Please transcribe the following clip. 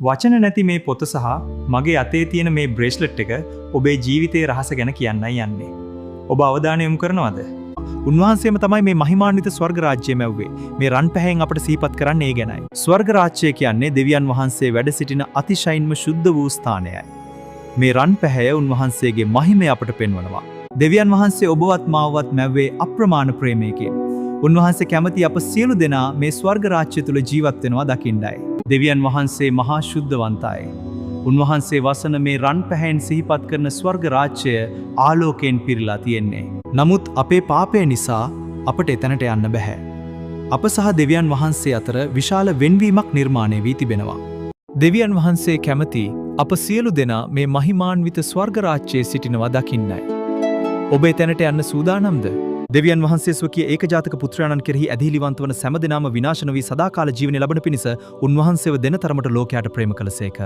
වචන නැති මේ පොත සහ මගේ අතේ තියෙන මේ බ්‍රේස්ලට් එක ඔබේ ජීවිතයේ රහස ගැන කියන්නයි යන්නේ. ඔබ අවධානය යොමු කරනවද? උන්වහන්සේම තමයි මේ මහිමාන්විත ස්වර්ග රාජ්‍යය මැව්වේ. මේ රන් පැහැයෙන් අපට සිහිපත් කරන්නේ ඒ ගැනයි. ස්වර්ග රාජ්‍යය කියන්නේ දෙවියන් වහන්සේ වැඩ සිටින අතිශයින්ම ශුද්ධ වූ ස්ථානයයි. මේ රන් පැහැය උන්වහන්සේගේ මහිමය අපට පෙන්වනවා. දෙවියන් වහන්සේ ඔබවත් මාවවත් මැව්වේ අප්‍රමාණ ප්‍රේමයකින්. උන්වහන්සේ කැමති අප සියලු දෙනා මේ ස්වර්ග රාජ්‍යය තුල ජීවත් වෙනවා දකින්නයි. දෙවියන් වහන්සේ මහා ශුද්ධවන්තයි. උන්වහන්සේ වසන මේ රන් පැහැයෙන් සිහිපත් කරන ස්වර්ග රාජ්‍යය ආලෝකයෙන් පිරීලා තියෙන්නේ. නමුත් අපේ පාපය නිසා අපට එතනට යන්න බෑ. අප සහ දෙවියන් වහන්සේ අතර විශාල වෙන්වීමක් නිර්මාණය වී තිබෙනවා. දෙවියන් වහන්සේ කැමති අප සියලු දෙනා මේ මහිමාන්විත ස්වර්ග රාජ්‍යයේ සිටිනවා දකින්නයි. ඔබ එතනට යන්න සූදානම්ද? දෙවියන් වහන්සේ ස්වකීය ඒකජාතක පුත්‍රයාණන් කෙරෙහි ඇදහිලිවන්ත වන සෑම දෙනාම විනාශ නොවී සදාකාල ජීවනය ලබන පිණිස උන්වහන්සේව දෙන තරමට ලෝකයට ප්‍රේම කළසේක.